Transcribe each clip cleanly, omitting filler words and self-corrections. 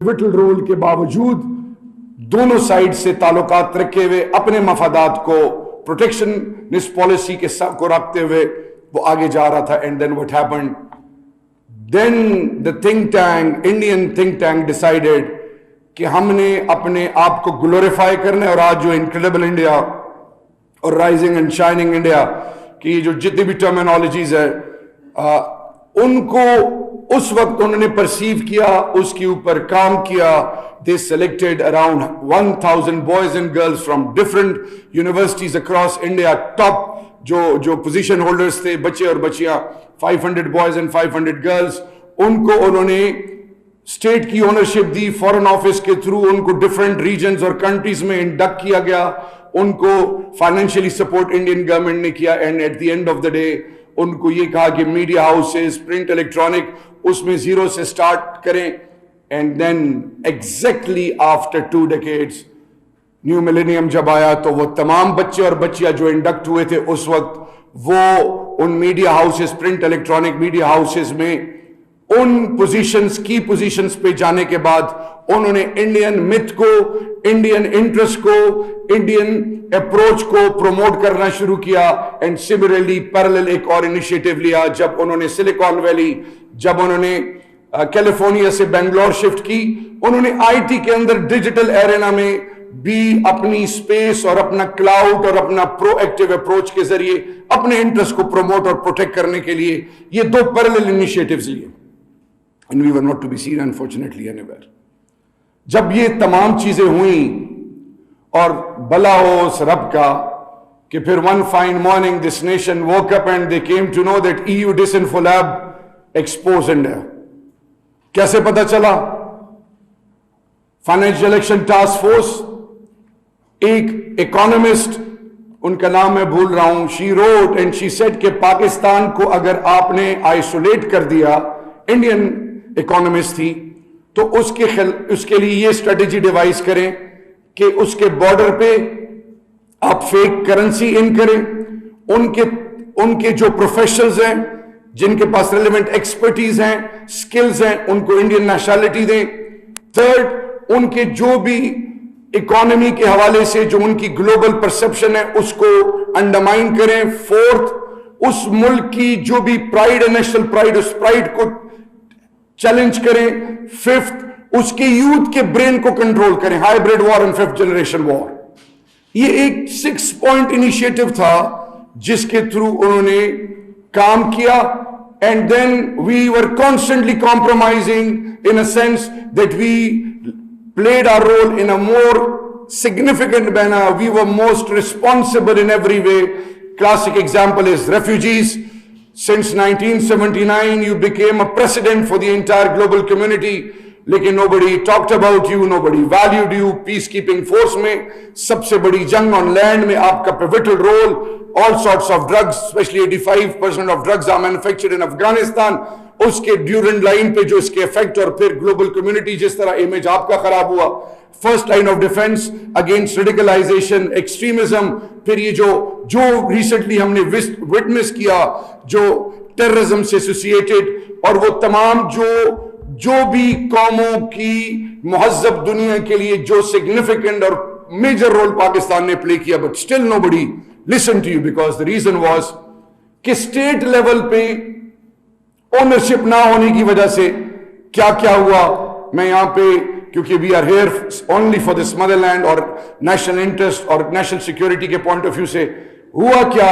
Pivotal role के बावजूद दोनों साइड से ताल्लुकात रखे हुए अपने मफादात को प्रोटेक्शनिस्ट पॉलिसी के को रखते हुए वो आगे जा रहा था. And then what happened, then the think tank, Indian think tank decided कि हमने अपने आप को ग्लोरीफाई करना है. और आज जो इनक्रेडिबल इंडिया और राइजिंग एंड शाइनिंग इंडिया की जो जितनी भी टर्मिनोलॉजीज है उनको उस वक्त उन्होंने परसीव किया, उसके ऊपर काम किया. They selected around 1000 boys and girls from different universities across India. Top जो पोजीशन होल्डर्स थे, बच्चे और बच्चियां, 500 बॉयज एंड 500 गर्ल्स, उनको उन्होंने स्टेट की ओनरशिप दी. फॉरेन ऑफिस के थ्रू उनको डिफरेंट रीजन्स और कंट्रीज में इंडक्ट किया गया. उनको फाइनेंशियली सपोर्ट इंडियन गवर्नमेंट ने किया. And at the end of the day उनको ये कहा कि मीडिया हाउसेस, प्रिंट, इलेक्ट्रॉनिक, उसमें जीरो से स्टार्ट करें. And then exactly after 2 decades new millennium जब आया तो वो तमाम बच्चे और बच्चियां जो इंडक्ट हुए थे उस वक्त, वो उन media houses, print, electronic media houses में उन पोजीशंस, की पोजीशंस पे जाने के बाद उन्होंने इंडियन मिथ को, इंडियन इंटरेस्ट को, इंडियन अप्रोच को प्रमोट करना शुरू किया. एंड सिमिलरली पैरेलल एक और इनिशिएटिव लिया जब उन्होंने सिलिकॉन वैली, जब उन्होंने कैलिफोर्निया से बेंगलोर शिफ्ट की, उन्होंने आईटी के अंदर डिजिटल एरेना में भी अपनी स्पेस और अपना क्लाउड और अपना प्रोएक्टिव अप्रोच के जरिए अपने इंटरेस्ट को प्रमोट और प्रोटेक्ट करने के लिए ये 2 पैरेलल इनिशिएटिव्स लिए. And we were not to be seen unfortunately anywhere. जब ये तमाम चीजें हुई और भला हो उस रब का कि फिर one fine morning this nation woke up and they came to know that EU disinfo lab expose India. कैसे पता चला? फाइनेंशियल एक्शन टास्क फोर्स, एक इकोनॉमिस्ट, उनका नाम मैं भूल रहा हूं, she wrote and she said कि पाकिस्तान को अगर आपने आइसोलेट कर दिया, इंडियन इकोनॉमिस्ट थी, तो उसके लिए ये स्ट्रेटेजी डिवाइस करें कि उसके बॉर्डर पे आप फेक करेंसी इन करें. उनके जो प्रोफेशनल्स हैं, जिनके पास रेलेवेंट एक्सपर्टीज हैं, स्किल्स हैं, उनको इंडियन नेशनैलिटी दें. थर्ड, उनके जो भी इकोनॉमी के हवाले से जो उनकी ग्लोबल परसेप्शन है उसको अंडरमाइन करें. फोर्थ, उस मुल्क की जो भी प्राइड है, नेशनल प्राइड, उस प्राइड को चैलेंज करें. फिफ्थ, उसके यूथ के ब्रेन को कंट्रोल करें, hybrid war and 5th generation war. ये एक 6 पॉइंट इनिशिएटिव था जिसके थ्रू उन्होंने काम किया. And then we were constantly compromising in a sense that we played our role in a more significant manner. We were most responsible in every way. Classic example is refugees. Since 1979, you became a precedent for the entire global community. लेकिन nobody talked about you, nobody valued you. Peacekeeping force में सबसे बड़ी जंग on land में आपका pivotal role. All sorts of drugs, especially 85% of drugs are manufactured in Afghanistan. उसके Durand line पे जो इसके इफेक्ट, और फिर ग्लोबल कम्युनिटी जिस तरह इमेज आपका खराब हुआ. First line of defence against radicalisation, extremism. फिर ये जो रिसेंटली हमने विटनेस किया, जो टेररिज्म से एसोसिएटेड, और वो तमाम जो भी कौमों की मुहज्जब दुनिया के लिए जो सिग्निफिकेंट और मेजर रोल पाकिस्तान ने प्ले किया, but still nobody listen to you because the reason was कि स्टेट लेवल पे ओनरशिप ना होने की वजह से क्या क्या हुआ. मैं यहां पे, क्योंकि we are here only for this motherland और नेशनल इंटरेस्ट और नेशनल सिक्योरिटी के पॉइंट ऑफ व्यू से, हुआ क्या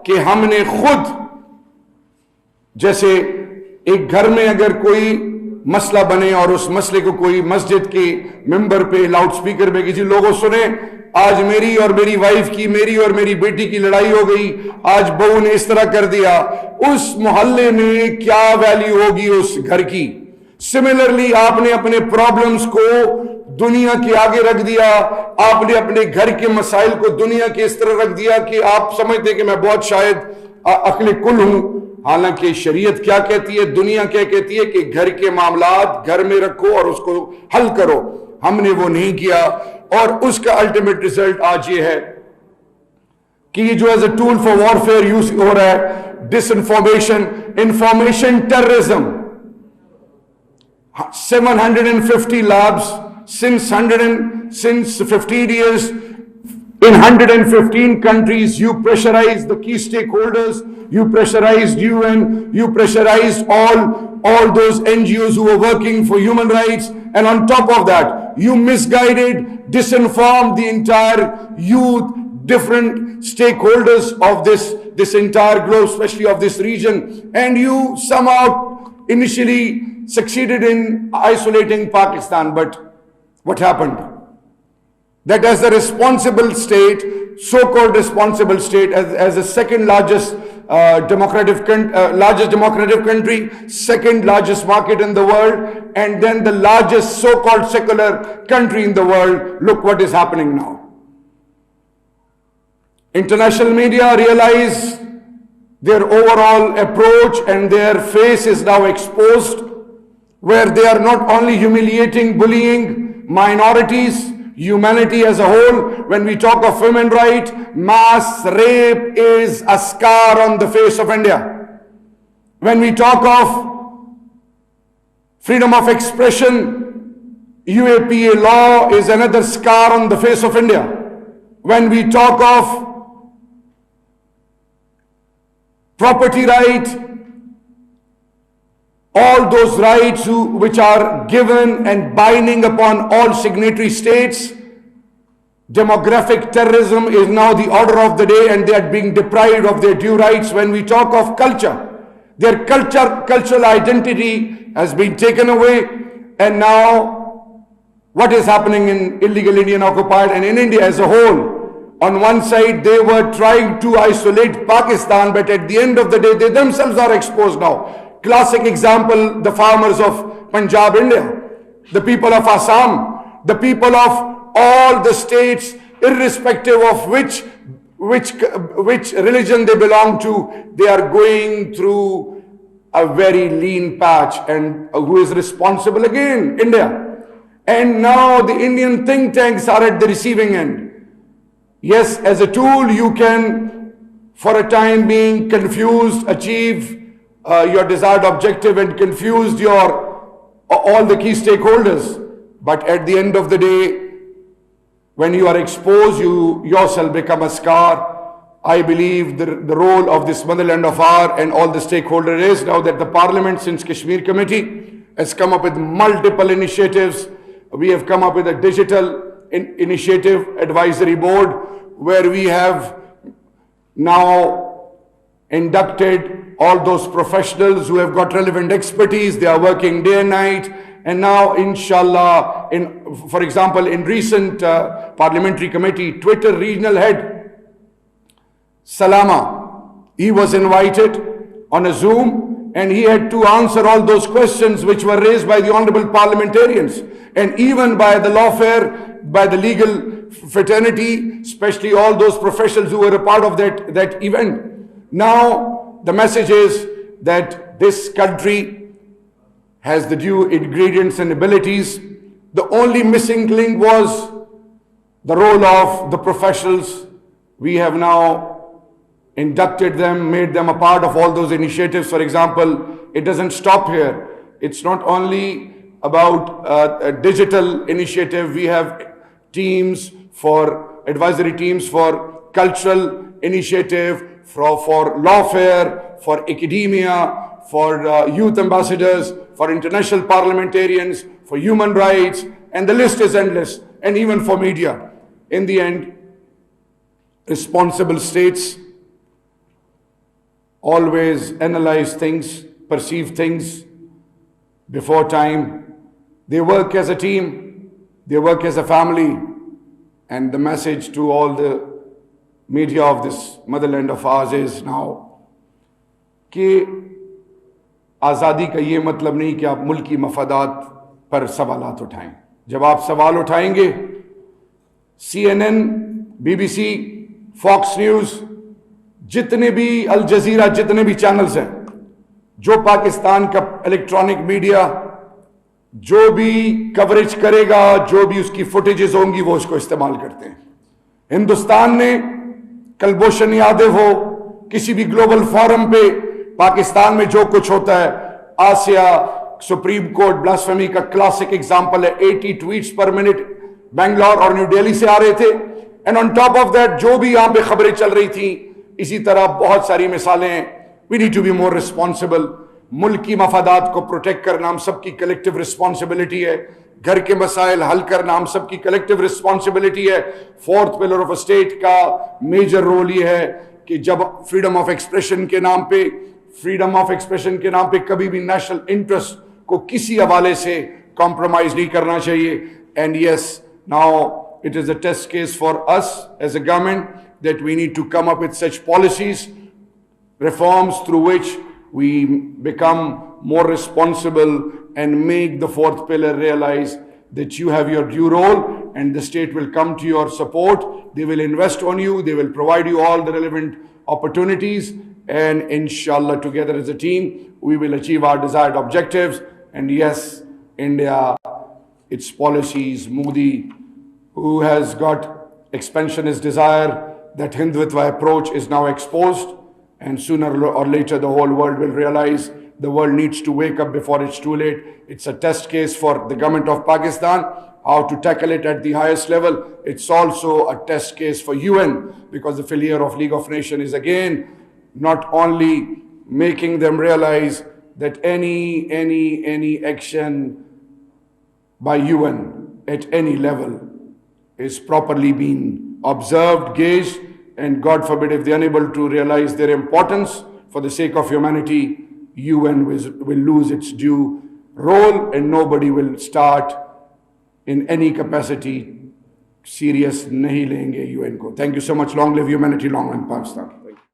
कि हमने खुद, जैसे एक घर में अगर कोई मसला बने और उस मसले को कोई मस्जिद के मेंबर पे लाउड स्पीकर पे किसी लोगों सुने, आज मेरी और मेरी वाइफ की, मेरी और मेरी बेटी की लड़ाई हो गई, आज बहू ने इस तरह कर दिया, उस मोहल्ले में क्या वैल्यू होगी उस घर की. सिमिलरली आपने अपने प्रॉब्लम्स को दुनिया के आगे रख दिया, आपने अपने घर के मसाइल को दुनिया के इस तरह रख दिया कि आप समझते कि मैं बहुत शायद अक्ल कुल हूं. हालांकि शरीयत क्या कहती है, दुनिया क्या कहती है कि घर के मामलात घर में रखो और उसको हल करो. हमने वो नहीं किया, और उसका अल्टीमेट रिजल्ट आज ये है कि ये जो as a tool for warfare use हो रहा है, disinformation, information terrorism, 750 labs since 15 years in 115 countries. You pressurized the key stakeholders, you pressurized UN, you pressurized all those NGOs who were working for human rights, and on top of that, you misguided, disinformed the entire youth, different stakeholders of this entire globe, especially of this region, and you somehow initially succeeded in isolating Pakistan. But what happened? That as a responsible state, so-called responsible state, as the second largest democratic country, second largest market in the world, and then the largest so-called secular country in the world, look what is happening now. International media realize their overall approach and their face is now exposed, where they are not only humiliating, bullying minorities, humanity as a whole. When we talk of human rights, mass rape is a scar on the face of India. When we talk of freedom of expression, UAPA law is another scar on the face of India. When we talk of property right, all those rights which are given and binding upon all signatory states, demographic terrorism is now the order of the day, and they are being deprived of their due rights. When we talk of culture, their cultural identity has been taken away, and now what is happening in illegal Indian occupied and in India as a whole? On one side, they were trying to isolate Pakistan, but at the end of the day, they themselves are exposed now. Classic example, the farmers of Punjab, India, the people of Assam, the people of all the states, irrespective of which religion they belong to, they are going through a very lean patch. And who is responsible again? India. And now the Indian think tanks are at the receiving end. Yes, as a tool, you can, for a time being, achieve your desired objective and confused all the key stakeholders. But at the end of the day, when you are exposed, you yourself become a scar. I believe the role of this motherland of ours and all the stakeholders is now that the Parliament, since Kashmir Committee, has come up with multiple initiatives. We have come up with a digital initiative advisory board, where we have now inducted all those professionals who have got relevant expertise. They are working day and night. And now, inshallah, for example, in recent parliamentary committee, Twitter regional head, Salama, he was invited on a Zoom, and he had to answer all those questions which were raised by the honorable parliamentarians, and even by the lawfare, by the legal fraternity, especially all those professionals who were a part of that event. Now, the message is that this country has the due ingredients and abilities. The only missing link was the role of the professionals. We have now inducted them, made them a part of all those initiatives. For example, it doesn't stop here. It's not only about a digital initiative. We have teams for advisory teams for cultural initiative, for lawfare, for academia, for youth ambassadors, for international parliamentarians, for human rights, and the list is endless, and even for media. In the end, responsible states always analyze things, perceive things before time. They work as a team, they work as a family, and the message to all the media of this motherland of ours is now कि आज़ादी का ये मतलब नहीं कि आप मुल्की मफादात पर सवालात उठाएं. जब आप सवाल उठाएंगे, CNN, BBC, Fox News, जितने भी अल जजीरा, जितने भी चैनल्स हैं, जो पाकिस्तान का इलेक्ट्रॉनिक मीडिया जो भी कवरेज करेगा, जो भी उसकी फुटेजेस होंगी, वो उसको इस्तेमाल करते हैं. हिंदुस्तान ने कलभूषण यादव हो, किसी भी ग्लोबल फोरम पे पाकिस्तान में जो कुछ होता है, आसिया, सुप्रीम कोर्ट ब्लास्फेमी का क्लासिक एग्जांपल है। 80 ट्वीट्स पर मिनट बेंगलोर और न्यू दिल्ली से आ रहे थे। And on top of that जो भी यहां पे खबरें चल रही थी, इसी तरह बहुत सारी मिसालें हैं। We need to be more responsible. मुल्क की मफादात को प्रोटेक्ट करना हम सबकी कलेक्टिव रिस्पॉन्सिबिलिटी है। घर के मसाइल हल करना हम सबकी कलेक्टिव रिस्पॉन्सिबिलिटी है। Fourth pillar of a state का मेजर रोल ये है कि जब फ्रीडम ऑफ एक्सप्रेशन के नाम पे कभी भी नेशनल इंटरेस्ट को किसी हवाले से कॉम्प्रोमाइज नहीं करना चाहिए। And yes, now it is a test case for us as a government that we need to come up with such policies, reforms through which we become more responsible and make the fourth pillar realize that you have your due role and the state will come to your support. They will invest on you. They will provide you all the relevant opportunities, and inshallah together as a team we will achieve our desired objectives. And yes, India, its policies, Modi, who has got expansionist desire, that Hindutva approach is now exposed, and sooner or later the whole world will realize the world needs to wake up before it's too late. It's a test case for the government of Pakistan, how to tackle it at the highest level. It's also a test case for UN, because the failure of League of Nations is again not only making them realize that any action by UN at any level is properly being observed, gauged, and God forbid if they are unable to realize their importance for the sake of humanity, UN will lose its due role and nobody will start in any capacity serious nahi lenge UN ko. Thank you so much. Long live humanity, long live Pakistan.